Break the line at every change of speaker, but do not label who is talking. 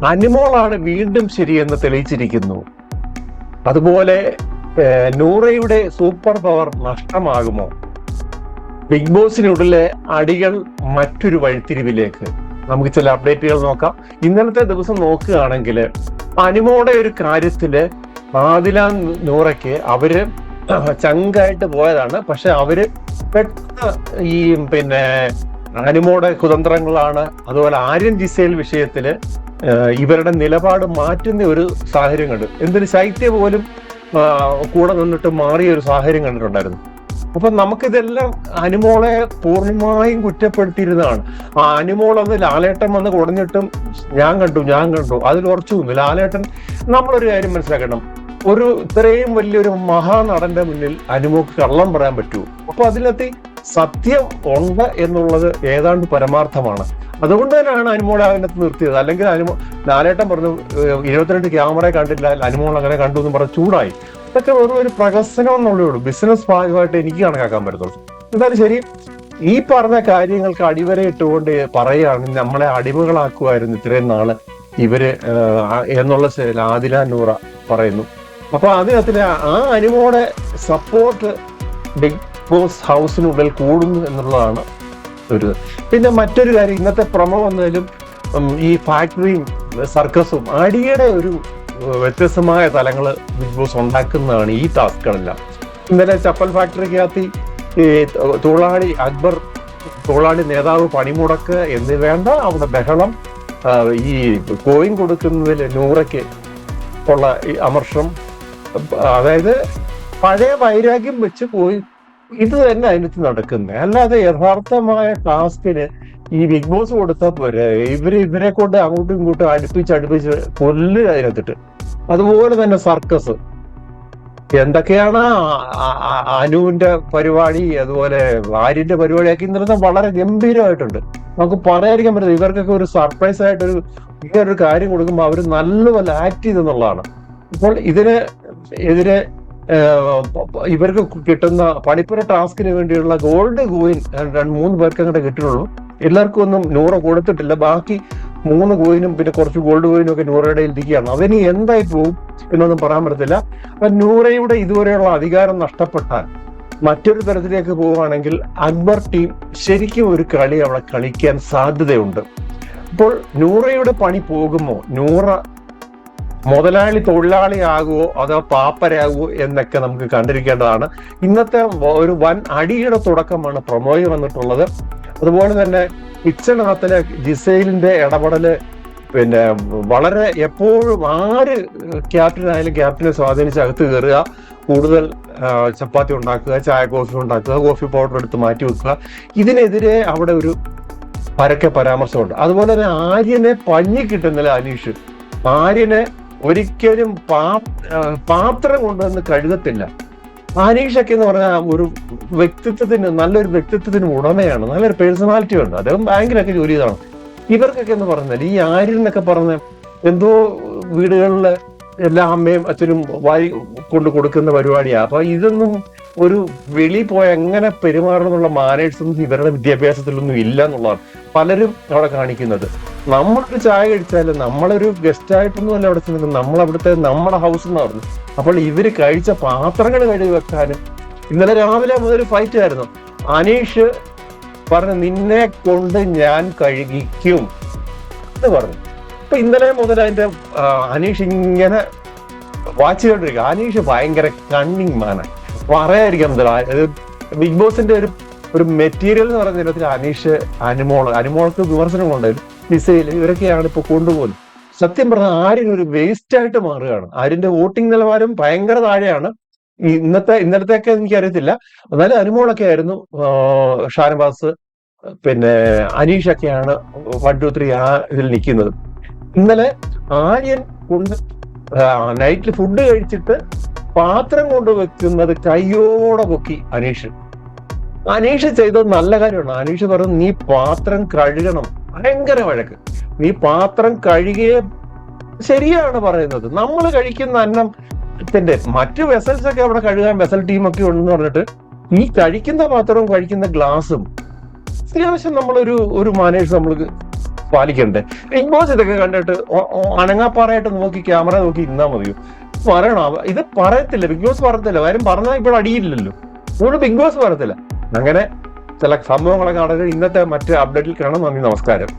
അനിമോളാണ് വീണ്ടും ശരിയെന്ന് തെളിയിച്ചിരിക്കുന്നു. അതുപോലെ നൂറയുടെ സൂപ്പർ പവർ നഷ്ടമാകുമോ? ബിഗ് ബോസിനുള്ളിലെ അടികൾ മറ്റൊരു വഴിത്തിരിവിലേക്ക്. നമുക്ക് ചില അപ്ഡേറ്റുകൾ നോക്കാം. ഇന്നലത്തെ ദിവസം നോക്കുകയാണെങ്കിൽ അനിമോടെ ഒരു കാര്യത്തില് ആദില നൂറയ്ക്ക് അവര് ചങ്കായിട്ട് പോയതാണ്. പക്ഷെ അവര് പെട്ടെന്ന് ഈ അനിമോടെ കുതന്ത്രങ്ങളാണ്, അതുപോലെ ആര്യൻ ജിസേൽ വിഷയത്തില് ഇവരുടെ നിലപാട് മാറ്റുന്ന ഒരു സാഹചര്യം കണ്ടു. എന്തിന് ശൈത്യ പോലും കൂടെ നിന്നിട്ട് മാറിയ ഒരു സാഹചര്യം കണ്ടിട്ടുണ്ടായിരുന്നു. അപ്പൊ നമുക്കിതെല്ലാം അനിമോളെ പൂർണ്ണമായും കുറ്റപ്പെടുത്തിയിരുന്നതാണ്. ആ അനിമോൾ അത് ലാലേട്ടൻ വന്ന് കുടഞ്ഞിട്ടും ഞാൻ കണ്ടു അതിൽ ഉറച്ചു. ലാലേട്ടൻ നമ്മളൊരു കാര്യം മനസ്സിലാക്കണം, ഒരു ഇത്രയും വലിയൊരു മഹാനടന്റെ മുന്നിൽ അനുമോക്ക് കള്ളം പറയാൻ പറ്റുമോ? അപ്പൊ അതിനകത്ത് സത്യം ഉണ്ട് എന്നുള്ളത് ഏതാണ്ട് പരമാർത്ഥമാണ്. അതുകൊണ്ട് തന്നെയാണ് അനുമോളെ അതിനകത്ത് നിർത്തിയത്. അല്ലെങ്കിൽ ലാലേട്ടൻ പറഞ്ഞു 22 ക്യാമറ കണ്ടില്ല, അനുമോൾ അങ്ങനെ കണ്ടു എന്ന് പറഞ്ഞ് ചൂടായി. ഇതൊക്കെ ഒരു പ്രഹസനം എന്നുള്ളേ ഉള്ളൂ. ബിസിനസ് ഭാഗമായിട്ട് എനിക്ക് കണക്കാക്കാൻ പറ്റത്തുള്ളൂ. എന്തായാലും ശരി, ഈ പറഞ്ഞ കാര്യങ്ങൾക്ക് അടിവരയിട്ടുകൊണ്ട് പറയുകയാണ് നമ്മളെ അടിമകളാക്കുമായിരുന്നു ഇത്രയും നാള് ഇവര് എന്നുള്ള ആദില നൂറ പറയുന്നു. അപ്പൊ അതിനകത്തിന് ആ അനിമോടെ സപ്പോർട്ട് ബിഗ് ബോസ് ഹൗസിനുള്ളിൽ കൂടുന്നു എന്നുള്ളതാണ് ഒരു. പിന്നെ മറ്റൊരു കാര്യം, ഇന്നത്തെ പ്രൊമോ വന്നതിലും ഈ ഫാക്ടറിയും സർക്കസും അടിയുടെ ഒരു വ്യത്യസ്തമായ തലങ്ങൾ ബിഗ് ബോസ് ഉണ്ടാക്കുന്നതാണ് ഈ ടാസ്കുകളെല്ലാം. ഇന്നലെ ചപ്പൽ ഫാക്ടറിക്കകത്ത് ഈ തൊഴിലാളി അക്ബർ, തൊഴിലാളി നേതാവ് പണിമുടക്ക് എന്ന് വേണ്ട അവിടെ ബഹളം, ഈ കോയിൻ കൊടുക്കുന്നതിൽ നൂറയ്ക്ക് ഉള്ള ഈ അമർഷം, അതായത് പഴയ വൈരാഗ്യം വെച്ച് പോയി ഇത് തന്നെ അതിനകത്ത് നടക്കുന്നത്. അല്ലാതെ യഥാർത്ഥമായ ടാസ്കിന് ഈ ബിഗ് ബോസ് കൊടുത്താൽ പോരെ, ഇവരെ കൊണ്ട് അങ്ങോട്ടും ഇങ്ങോട്ടും അടുപ്പിച്ച് കൊല്ലുക അതിനകത്തിട്ട്. അതുപോലെ തന്നെ സർക്കസ് എന്തൊക്കെയാണ് അനുവിന്റെ പരിപാടി, അതുപോലെ ആര്യന്റെ പരിപാടിയൊക്കെ ഇന്നലത്തെ വളരെ ഗംഭീരമായിട്ടുണ്ട്. നമുക്ക് പറയാതിരിക്കാൻ പറ്റില്ല. ഇവർക്കൊക്കെ ഒരു സർപ്രൈസ് ആയിട്ടൊരു ഇങ്ങനൊരു കാര്യം കൊടുക്കുമ്പോൾ അവർ നല്ലപോലെ ആക്ട് ചെയ്തെന്നുള്ളതാണ്. ഇപ്പോൾ ഇതിന് എതിരെ ഇവർക്ക് കിട്ടുന്ന പണിപ്പുര ടാസ്കിന് വേണ്ടിയുള്ള ഗോൾഡ് കോയിൻ 3 പേർക്ക് അങ്ങോട്ട് കിട്ടുന്നുള്ളൂ. എല്ലാവർക്കും ഒന്നും നൂറ കൊടുത്തിട്ടില്ല. ബാക്കി 3 കോയിനും പിന്നെ കുറച്ച് ഗോൾഡ് കോയിനും ഒക്കെ നൂറയുടെ ഇരിക്കുകയാണ്. അതിന് എന്തായി പോകും എന്നൊന്നും പറയാൻ പറ്റത്തില്ല. അപ്പൊ നൂറയുടെ ഇതുവരെയുള്ള അധികാരം നഷ്ടപ്പെട്ടാൽ മറ്റൊരു തരത്തിലേക്ക് പോവുകയാണെങ്കിൽ അക്ബർ ടീം ശരിക്കും ഒരു കളി അവിടെ കളിക്കാൻ സാധ്യതയുണ്ട്. അപ്പോൾ നൂറയുടെ പണി പോകുമോ? നൂറ മുതലാളി തൊഴിലാളിയാകുമോ അതോ പാപ്പരാകുമോ എന്നൊക്കെ നമുക്ക് കണ്ടിരിക്കേണ്ടതാണ്. ഇന്നത്തെ ഒരു വൻ അടിയുടെ തുടക്കമാണ് പ്രൊമോയിൽ വന്നിട്ടുള്ളത്. അതുപോലെ തന്നെ കിച്ചണകത്തിലെ ജിസൈലിന്റെ ഇടപെടല് വളരെ എപ്പോഴും ആര് ക്യാപ്റ്റനായാലും ക്യാപ്റ്റനെ സ്വാധീനിച്ച് അകത്ത് കയറുക, കൂടുതൽ ചപ്പാത്തി ഉണ്ടാക്കുക, ചായ കോഫി ഉണ്ടാക്കുക, കോഫി പൗഡർ എടുത്ത് മാറ്റി വെക്കുക, ഇതിനെതിരെ അവിടെ ഒരു പരക്കെ പരാമർശമുണ്ട്. അതുപോലെ തന്നെ ആര്യനെ പഞ്ഞി കിട്ടുന്നില്ല അനീഷ്. ആര്യനെ ഒരിക്കലും പാത്രം കൊണ്ടുവന്ന് കഴുകത്തില്ല. അനീഷൊക്കെ എന്ന് പറഞ്ഞാൽ ഒരു നല്ലൊരു വ്യക്തിത്വത്തിന് ഉടമയാണ്, നല്ലൊരു പേഴ്സണാലിറ്റി ഉണ്ട്. അദ്ദേഹം ബാങ്കിലൊക്കെ ജോലി ചെയ്താണ്. ഇവർക്കൊക്കെ എന്ന് പറഞ്ഞാൽ ഈ ആര്യനൊക്കെ പറഞ്ഞ എന്തോ വീടുകളില് എല്ലാ അമ്മയും അച്ഛനും വാരി കൊടുക്കുന്ന പരിപാടിയാണ്. അപ്പൊ ഇതൊന്നും ഒരു വെളി പോയ എങ്ങനെ പെരുമാറണം എന്നുള്ള മാനേഴ്സൊന്നും ഇവരുടെ വിദ്യാഭ്യാസത്തിലൊന്നും ഇല്ല എന്നുള്ളതാണ് പലരും അവിടെ കാണിക്കുന്നത്. നമ്മളൊരു ചായ കഴിച്ചാലും നമ്മളൊരു ഗസ്റ്റ് ആയിട്ടൊന്നും അല്ല അവിടെ ചെന്നത്, നമ്മുടെ ഹൗസ് എന്ന് പറഞ്ഞു. അപ്പോൾ ഇവര് കഴിച്ച പാത്രങ്ങൾ കഴുകി വെക്കാനും ഇന്നലെ രാവിലെ മുതൽ ഫൈറ്റ് ആയിരുന്നു. അനീഷ് പറഞ്ഞു നിന്നെ കൊണ്ട് ഞാൻ കഴുകിക്കും എന്ന് പറഞ്ഞു. അപ്പൊ ഇന്നലെ മുതൽ അതിന്റെ അനീഷ് ഇങ്ങനെ വാച്ച് ചെയ്തോണ്ടിരിക്കുക. അനീഷ് ഭയങ്കര കണ്ണിങ് മാനാണ്, പറയാതിരിക്കാൻ പറ്റില്ല. ബിഗ് ബോസിന്റെ ഒരു മെറ്റീരിയൽ എന്ന് പറയുന്ന തരത്തിൽ അനീഷ്, അനിമോൾക്ക് വിമർശനങ്ങളുണ്ടായിരുന്നു. മിസൈൽ ഇവരൊക്കെയാണ് ഇപ്പൊ കൊണ്ടുപോകുന്നത്. സത്യം പറഞ്ഞാൽ ആര്യൻ ഒരു വേസ്റ്റ് ആയിട്ട് മാറുകയാണ്. ആര്യന്റെ വോട്ടിംഗ് നിലവാരം ഭയങ്കര താഴെയാണ്. ഇന്നലത്തെയൊക്കെ എനിക്കറിയത്തില്ല. എന്നാലും അനിമോളൊക്കെ ആയിരുന്നു, ഷാനവാസ് അനീഷൊക്കെയാണ് 1, 2, 3 ആ ഇതിൽ നിൽക്കുന്നത്. ഇന്നലെ ആര്യൻ കൊണ്ട് നൈറ്റിൽ ഫുഡ് കഴിച്ചിട്ട് പാത്രം കൊണ്ട് വെക്കുന്നത് കയ്യോടെ പൊക്കി അനീഷ് ചെയ്തത് നല്ല കാര്യമാണ്. അനീഷ് പറഞ്ഞു നീ പാത്രം കഴുകണം. ഭയങ്കര വഴക്ക്. നീ പാത്രം കഴുകിയേ ശരിയാണ് പറയുന്നത്. നമ്മൾ കഴിക്കുന്ന അന്നത്തിന്റെ മറ്റു വെസൽസ് ഒക്കെ അവിടെ കഴുകാൻ വെസൽ ടീമൊക്കെ ഉണ്ടെന്ന് പറഞ്ഞിട്ട് ഈ കഴിക്കുന്ന പാത്രവും കഴിക്കുന്ന ഗ്ലാസും അത്യാവശ്യം നമ്മളൊരു മാനേഴ്സ് നമ്മൾ പാലിക്കണ്ടേ? ബിഗ് ബോസ് ഇതൊക്കെ കണ്ടിട്ട് അനങ്ങാപ്പാറായിട്ട് നോക്കി ക്യാമറ നോക്കി ഇന്നാ മതിയോ? പറയണോ? ഇത് പറയത്തില്ല, ബിഗ് ബോസ് പറയത്തില്ല. കാര്യം പറഞ്ഞാൽ ഇപ്പോൾ അടിയില്ലല്ലോ, ഇവിടെ ബിഗ് ബോസ് പറയത്തില്ല. അങ്ങനെ ചില സംഭവങ്ങളൊക്കെ നടക്കുക. ഇന്നത്തെ മറ്റേ അപ്ഡേറ്റിൽ കാണാം. നന്ദി, നമസ്കാരം.